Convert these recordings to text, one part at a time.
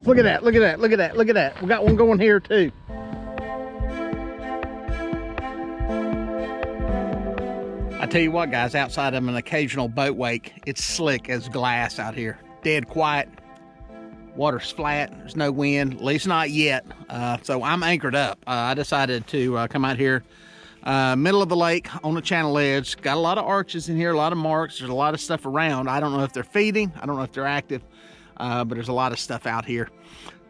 Look at that, look at that, look at that, look at that. We got one going here too. I tell you what, guys, outside of an occasional boat wake, it's slick as glass out here. Dead quiet. Water's flat. There's no wind, at least not yet. So I'm anchored up. I decided to come out here, middle of the lake on the channel edge. Got a lot of arches in here, a lot of marks. There's a lot of stuff around. I don't know if they're feeding. I don't know if they're active. But there's a lot of stuff out here.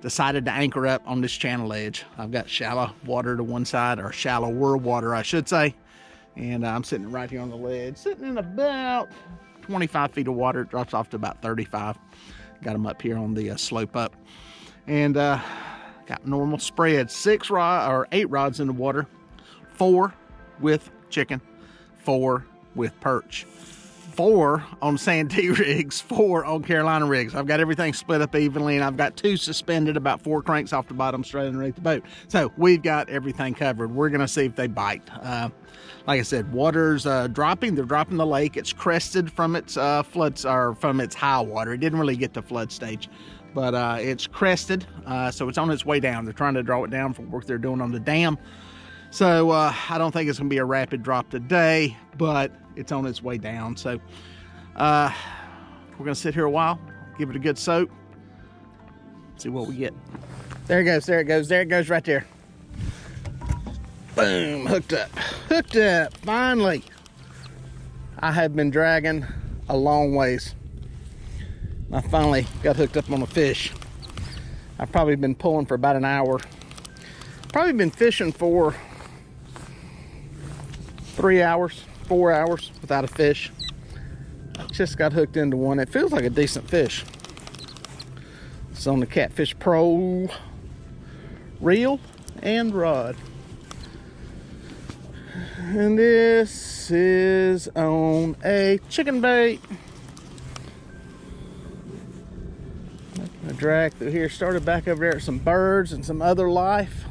Decided to anchor up on this channel edge. I've got shallow water to one side, or shallower water, I should say. And I'm sitting right here on the ledge, sitting in about 25 feet of water. It drops off to about 35. Got them up here on the slope up. And got normal spread. 8 rods in the water. 4 with chicken, 4 with perch. 4 on Santee rigs, 4 on Carolina rigs. I've got everything split up evenly, and I've got 2 suspended about 4 cranks off the bottom straight underneath the boat. So we've got everything covered. We're gonna see if they bite. Like I said, water's dropping. They're dropping the lake. It's crested from its floods, or from its high water. It didn't really get to flood stage, but it's crested, so it's on its way down. They're trying to draw it down for work they're doing on the dam. So I don't think it's gonna be a rapid drop today, but it's on its way down. So we're gonna sit here a while, give it a good soak, see what we get. There it goes, there it goes, there it goes right there. Boom, hooked up, finally. I have been dragging a long ways. I finally got hooked up on a fish. I've probably been pulling for about an hour. Probably been fishing for 3 hours, 4 hours without a fish. I just got hooked into one. It feels like a decent fish. It's on the Catfish Pro reel and rod. And this is on a chicken bait. I dragged through here, started back over there at some birds and some other life.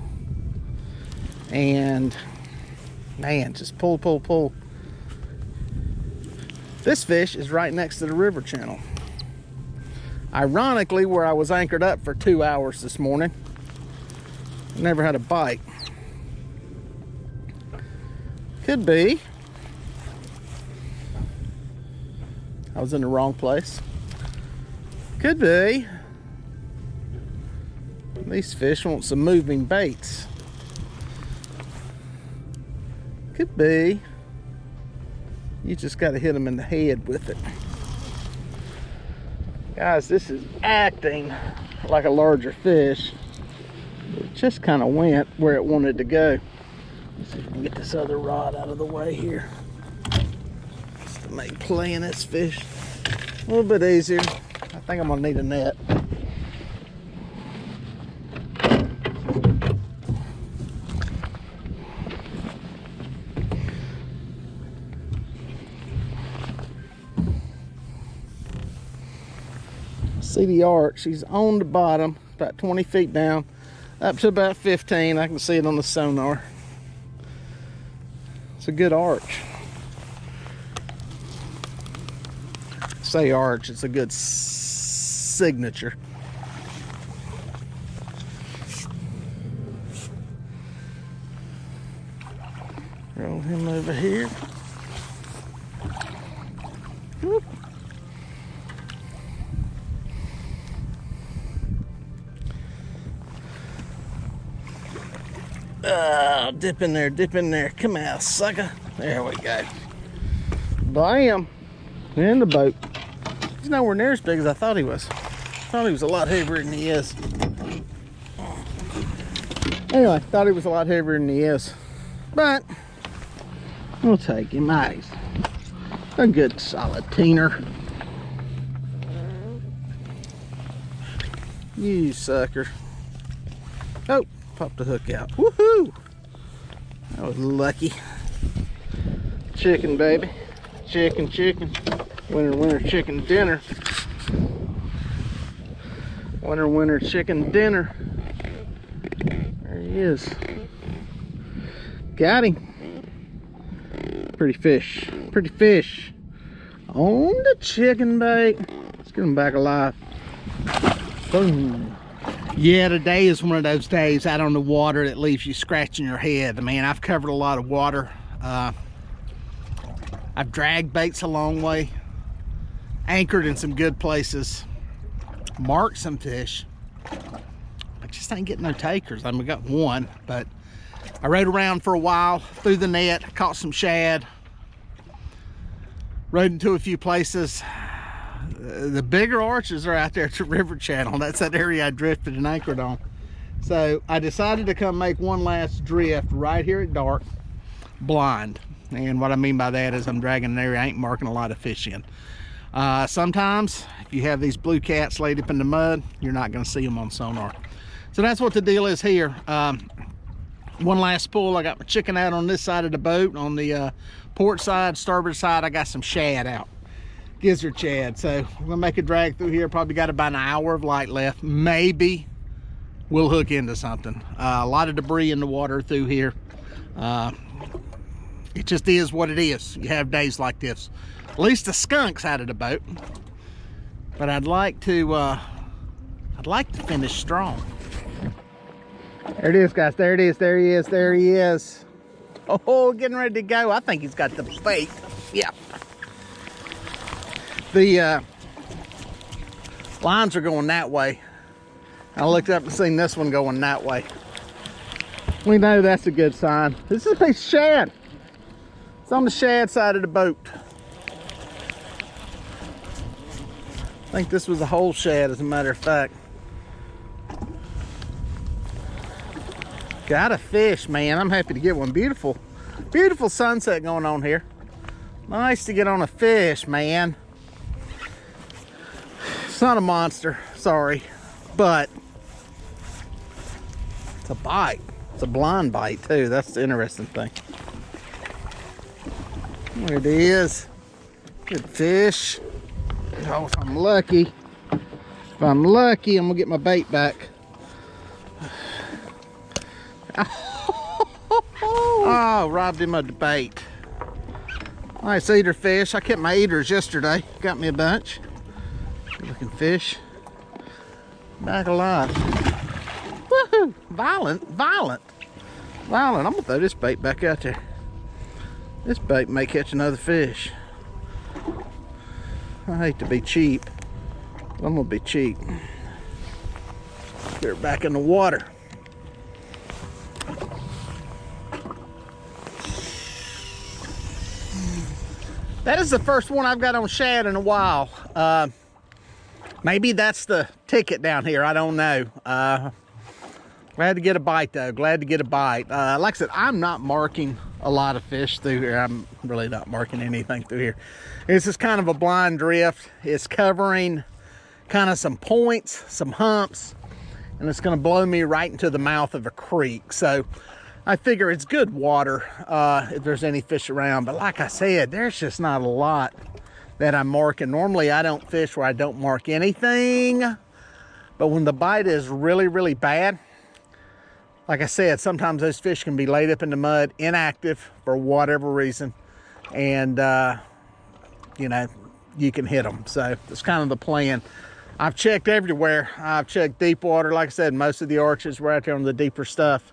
And man, just pull, pull, pull. This fish is right next to the river channel. Ironically, where I was anchored up for 2 hours this morning. Never had a bite. Could be I was in the wrong place. Could be these fish want some moving baits. Could be you just got to hit them in the head with it. Guys, this is acting like a larger fish. It just kind of went where it wanted to go. Let's see if we can get this other rod out of the way here, just to make playing this fish a little bit easier. I think I'm gonna need a net. See the arch, she's on the bottom, about 20 feet down, up to about 15. I can see it on the sonar. It's a good arch. Say arch, it's a good signature. Roll him over here. Whoop. Dip in there, dip in there. Come out, sucker. There we go. Bam. In the boat. He's nowhere near as big as I thought he was. I thought he was a lot heavier than he is. Anyway, thought he was a lot heavier than he is. But we'll take him. Nice. A good solid teener. You sucker. Oh, popped the hook out. Woohoo! That was lucky. Chicken, baby. Chicken, chicken. Winter, winter chicken dinner. Winter, winter chicken dinner. There he is. Got him. Pretty fish. Pretty fish. On the chicken bait. Let's get him back alive. Boom. Yeah, today is one of those days out on the water that leaves you scratching your head. Man, I've covered a lot of water. I've dragged baits a long way, anchored in some good places, marked some fish. I just ain't getting no takers. I mean, we got one, but I rode around for a while, threw the net, caught some shad, rode into a few places. The bigger arches are out there at the river channel. That's that area I drifted and anchored on. So I decided to come make one last drift right here at dark, blind. And what I mean by that is I'm dragging an area I ain't marking a lot of fish in. Sometimes if you have these blue cats laid up in the mud, you're not going to see them on sonar. So that's what the deal is here. One last pull. I got my chicken out on this side of the boat. On the port side, starboard side, I got some shad out. Gizzard shad. So we're gonna make a drag through here. Probably got about an hour of light left. Maybe we'll hook into something. A lot of debris in the water through here. It just is what it is. You have days like this. At least the skunk's out of the boat. But I'd like to finish strong. There it is, guys. There it is. There he is. There he is. Oh, getting ready to go. I think he's got the bait. Yeah. The lines are going that way. I looked up and seen this one going that way. We know that's a good sign. This is a piece of shad. It's on the shad side of the boat. I think this was a whole shad, as a matter of fact. Got a fish, man. I'm happy to get one. Beautiful, beautiful sunset going on here. Nice to get on a fish, man. It's not a monster, sorry, but it's a bite. It's a blind bite too. That's the interesting thing. There it is. Good fish. Oh, if I'm lucky, I'm gonna get my bait back. Oh, robbed him of the bait. Nice eater fish. I kept my eaters yesterday. Got me a bunch. Good looking fish. Back alive. Woohoo! Violent, violent, violent. I'm gonna throw this bait back out there. This bait may catch another fish. I hate to be cheap, but I'm gonna be cheap. Get her back in the water. That is the first one I've got on shad in a while. Maybe that's the ticket down here. I don't know. Glad to get a bite though. Glad to get a bite. Like I said, I'm not marking a lot of fish through here. I'm really not marking anything through here. This is kind of a blind drift. It's covering kind of some points, some humps, and it's going to blow me right into the mouth of a creek. So I figure it's good water if there's any fish around. But like I said, there's just not a lot that I'm marking. Normally I don't fish where I don't mark anything. But when the bite is really, really bad, like I said, sometimes those fish can be laid up in the mud, inactive for whatever reason. And, you know, you can hit them. So that's kind of the plan. I've checked everywhere. I've checked deep water. Like I said, most of the arches were out there on the deeper stuff.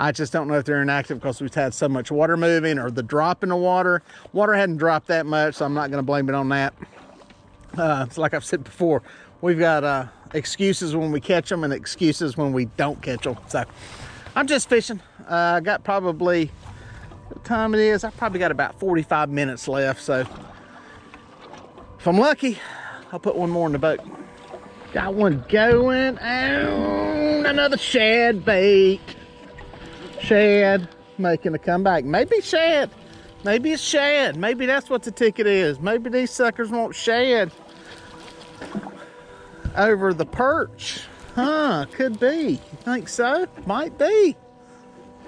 I just don't know if they're inactive because we've had so much water moving or the drop in the water. Water hadn't dropped that much, so I'm not going to blame it on that. It's like I've said before, we've got excuses when we catch them and excuses when we don't catch them. So I'm just fishing. I got probably, what time it is? I probably got about 45 minutes left. So if I'm lucky, I'll put one more in the boat. Got one going. Oh, another shad bait. Shad making a comeback. Maybe shad. Maybe it's shad. Maybe that's what the ticket is. Maybe these suckers want shad over the perch. Huh, could be. You think so? Might be.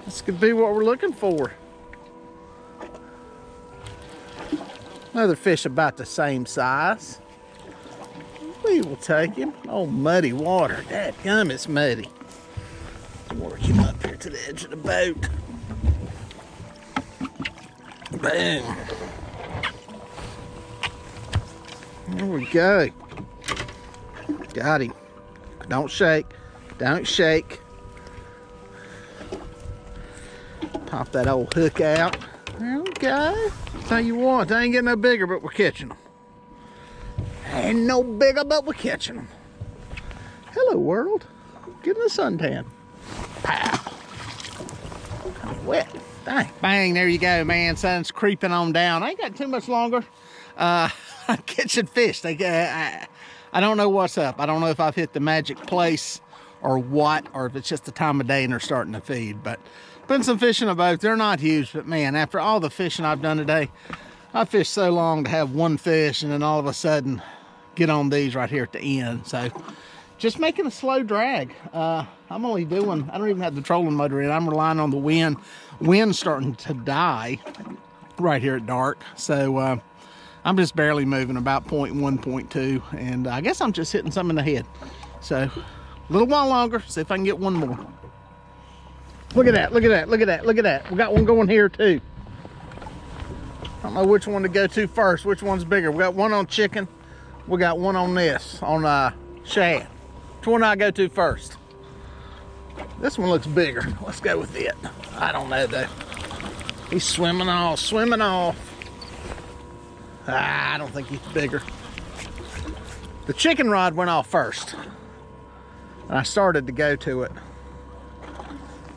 This could be what we're looking for. Another fish about the same size. We will take him. Oh, muddy water. Dadgum, it's muddy. Work him up here to the edge of the boat. Boom. There we go. Got him. Don't shake. Don't shake. Pop that old hook out. There we go. Tell you what, they ain't getting no bigger, but we're catching them. Ain't no bigger, but we're catching them. Hello, world. Getting a suntan. Pow. Kind of wet. Dang. Bang, there you go, man. Sun's creeping on down. I ain't got too much longer. Catching fish. I don't know what's up. I don't know if I've hit the magic place or what, or if it's just the time of day and they're starting to feed. But putting some fish in a boat. They're not huge, but man, after all the fishing I've done today, I fished so long to have one fish and then all of a sudden get on these right here at the end. So just making a slow drag. I'm only doing, I don't even have the trolling motor in. I'm relying on the wind. Wind's starting to die right here at dark. So I'm just barely moving, about 0.1, 0.2. And I guess I'm just hitting something in the head. So a little while longer, see if I can get one more. Look at that, look at that, look at that, look at that. We got one going here too. I don't know which one to go to first, which one's bigger. We got one on chicken, we got one on this, on shad. Which one do I go to first? This one looks bigger. Let's go with it. I don't know though. He's swimming off, swimming off. I don't think he's bigger. The chicken rod went off first. And I started to go to it.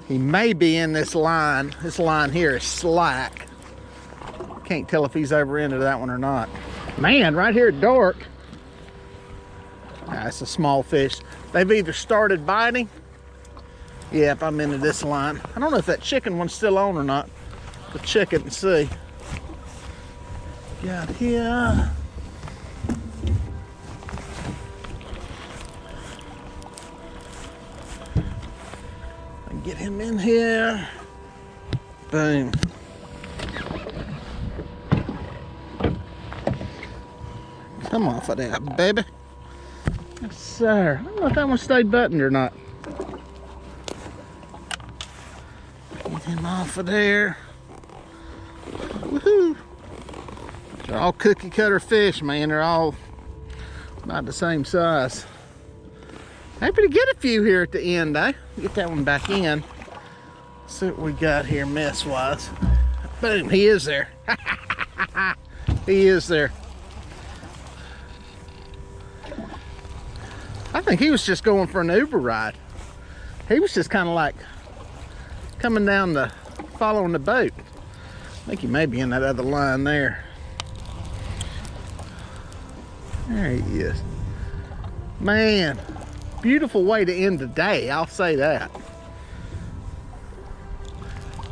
He may be in this line. This line here is slack. Can't tell if he's over into that one or not. Man, right here at dark. That's a small fish. They've either started biting. Yep, I'm into this line. I don't know if that chicken one's still on or not. We'll check it and see. Got here. Get him in here. Boom. Come off of that, baby. Yes, sir. I don't know if that one stayed buttoned or not. Get him off of there. Woohoo. They're all cookie cutter fish, man. They're all about the same size. Happy to get a few here at the end, eh? Get that one back in. See what we got here mess-wise. Boom, he is there. He is there. I think he was just going for an Uber ride. He was just kind of like coming down following the boat. I think he may be in that other line there. There he is. Man. Beautiful way to end the day, I'll say that.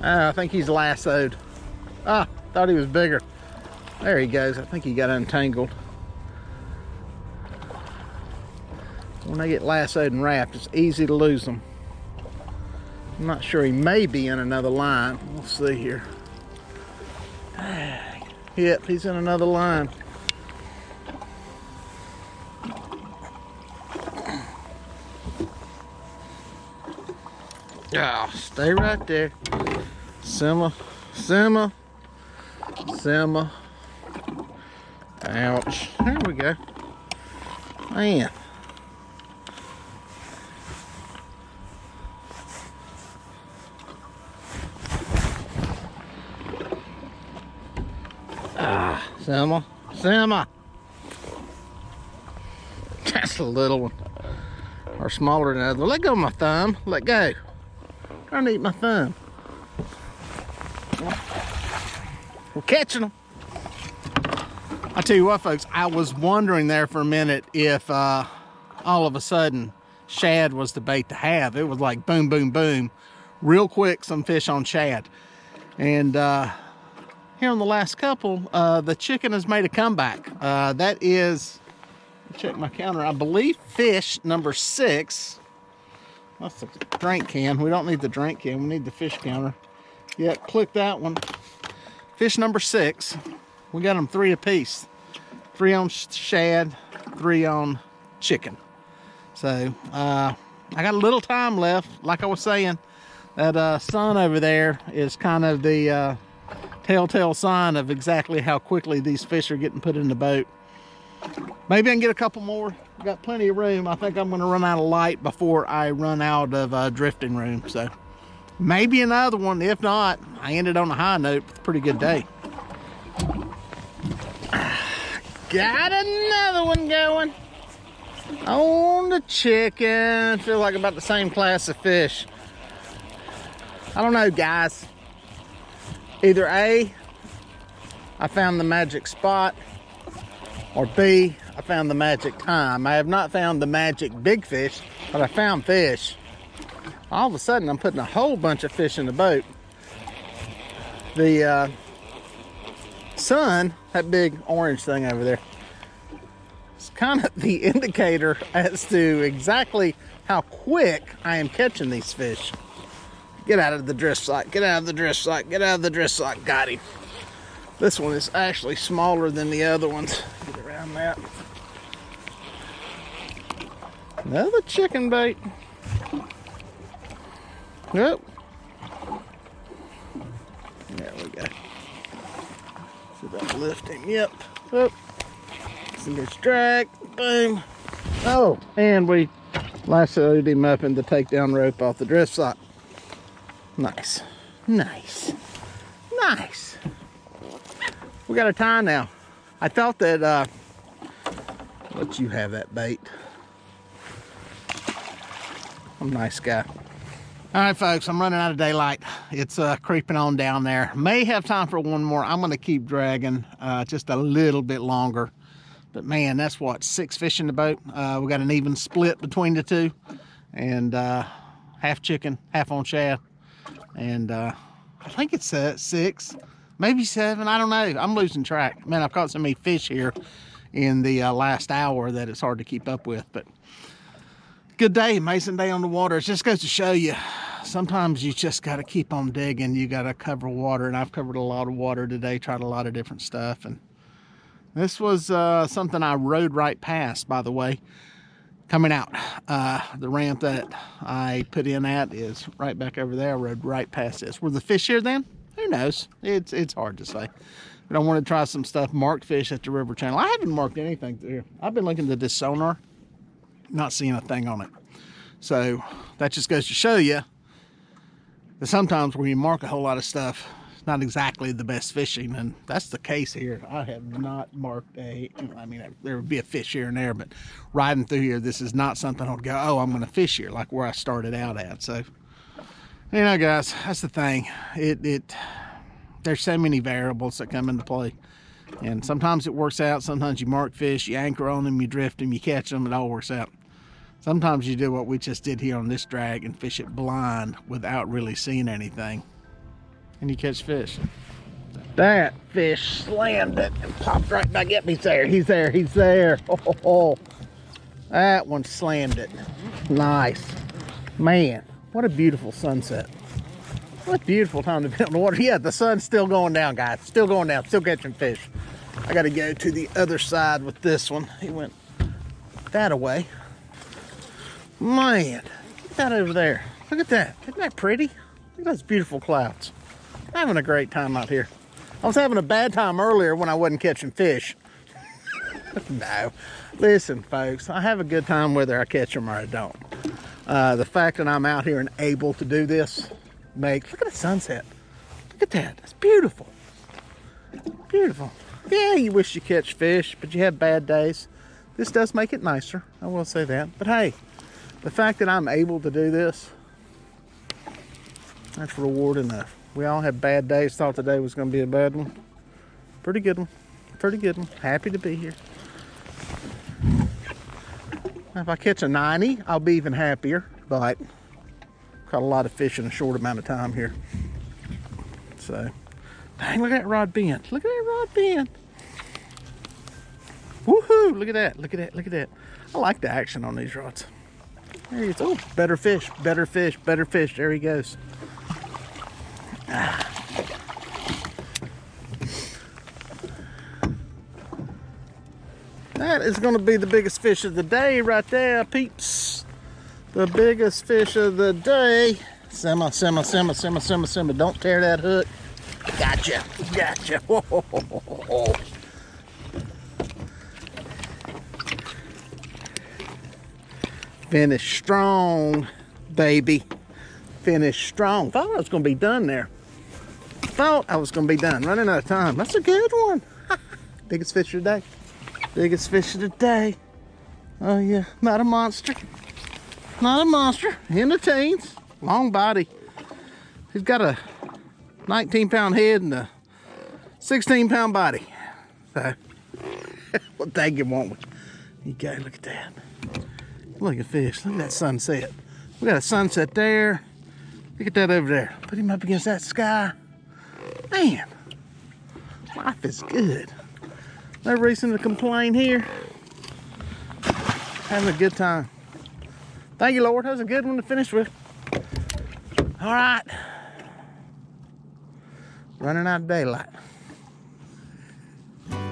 I think he's lassoed. Ah, thought he was bigger. There he goes. I think he got untangled. When they get lassoed and wrapped, it's easy to lose them. I'm not sure, he may be in another line. We'll see here. Yep, he's in another line. Oh, stay right there. Simmer, simmer, simmer. Ouch. There we go. Man. Ah, simmer, simmer. That's a little one. Or smaller than the other. Let go of my thumb. Let go. Trying to eat my thumb. We're catching them. I tell you what, folks, I was wondering there for a minute if all of a sudden shad was the bait to have. It was like boom, boom, boom. Real quick, some fish on shad. And here on the last couple, the chicken has made a comeback. That is, check my counter, I believe fish number 6. That's the drink can. We don't need the drink can. We need the fish counter. Yeah, click that one. Fish number 6. We got them 3 apiece. 3 on shad, 3 on chicken. So I got a little time left. Like I was saying, that sun over there is kind of the telltale sign of exactly how quickly these fish are getting put in the boat. Maybe I can get a couple more. Got plenty of room. I think I'm going to run out of light before I run out of drifting room. So maybe another one. If not, I ended on a high note with a pretty good day. Got another one going on the chicken. Feel like about the same class of fish. I don't know, guys. Either A, I found the magic spot, or B, I found the magic time. I have not found the magic big fish, but I found fish. All of a sudden, I'm putting a whole bunch of fish in the boat. The sun, that big orange thing over there, it's kind of the indicator as to exactly how quick I am catching these fish. Get out of the drift sight, get out of the drift sight, get out of the drift sight. Got him. This one is actually smaller than the other ones. Get around that. Another chicken bait. Oh. There we go. See if I can lift him. Yep. Oh. See this drag. Boom. Oh, and we lassoed him up in the takedown rope off the drift sight. Nice. Nice. Nice. We got a tie now. I thought that, let you have that bait. I'm a nice guy. All right, folks, I'm running out of daylight. It's creeping on down there. May have time for one more. I'm gonna keep dragging just a little bit longer. But man, that's what, 6 fish in the boat. We got an even split between the two. And half chicken, half on shad. And I think it's 6. Maybe 7, I don't know. I'm losing track. Man, I've caught so many fish here in the last hour that it's hard to keep up with. But good day, amazing day on the water. It just goes to show you, sometimes you just got to keep on digging. You got to cover water, and I've covered a lot of water today, tried a lot of different stuff. And this was something I rode right past, by the way, coming out. The ramp that I put in at is right back over there. I rode right past this. Were the fish here then? Who knows? It's hard to say. But I want to try some stuff, marked fish at the river channel. I haven't marked anything through here. I've been looking at this SONAR, not seeing a thing on it. So that just goes to show you that sometimes when you mark a whole lot of stuff, it's not exactly the best fishing, and that's the case here. I have not marked I mean, there would be a fish here and there, but riding through here, this is not something I'll go, oh, I'm going to fish here, like where I started out at. So, you know, guys, that's the thing. There's so many variables that come into play, and sometimes it works out. Sometimes you mark fish, you anchor on them, you drift them, you catch them, it all works out. Sometimes you do what we just did here on this drag and fish it blind without really seeing anything, and you catch fish. That fish slammed it and popped right back up. He's there, he's there, he's there. Oh. That one slammed it. Nice. Man, what a beautiful sunset. What a beautiful time to be on the water. Yeah, the sun's still going down, guys. Still going down, still catching fish. I got to go to the other side with this one. He went that away. Man, look at that over there. Look at that. Isn't that pretty? Look at those beautiful clouds. I'm having a great time out here. I was having a bad time earlier when I wasn't catching fish. No. Listen, folks, I have a good time whether I catch them or I don't. The fact that I'm out here and able to do this makes... Look at the sunset. Look at that. That's beautiful. Beautiful. Yeah, you wish you catch fish, but you have bad days. This does make it nicer. I will say that. But hey, the fact that I'm able to do this, that's reward enough. We all have bad days. Thought today was going to be a bad one. Pretty good one. Pretty good one. Happy to be here. If I catch a 90, I'll be even happier. But caught a lot of fish in a short amount of time here. So, dang, look at that rod bend. Look at that rod bend. Woohoo! Look at that. Look at that. Look at that. I like the action on these rods. There he is. Oh, better fish. Better fish. Better fish. There he goes. That is going to be the biggest fish of the day right there, peeps. The biggest fish of the day. Simmer, simmer, simmer, simmer, simmer, simmer. Don't tear that hook. Gotcha. Gotcha. Whoa. Finish strong, baby. Finish strong. Thought I was gonna be done there. Thought I was gonna be done. Running out of time. That's a good one. Biggest fish of the day. Biggest fish of the day. Oh yeah, not a monster. Not a monster. In the teens. Long body. He's got a 19-pound head and a 16-pound body. So, what they can want. You go, look at that. Look at fish. Look at that sunset. We got a sunset there. Look at that over there. Put him up against that sky. Man, life is good. No reason to complain here. Having a good time. Thank you, Lord. That was a good one to finish with. All right. Running out of daylight.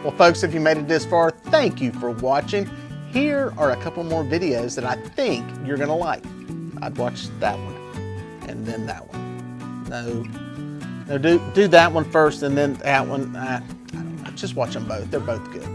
Well, folks, if you made it this far, thank you for watching. Here are a couple more videos that I think you're gonna like. I'd watch that one and then that one. No, do that one first and then that one. I don't know. Just watch them both. They're both good.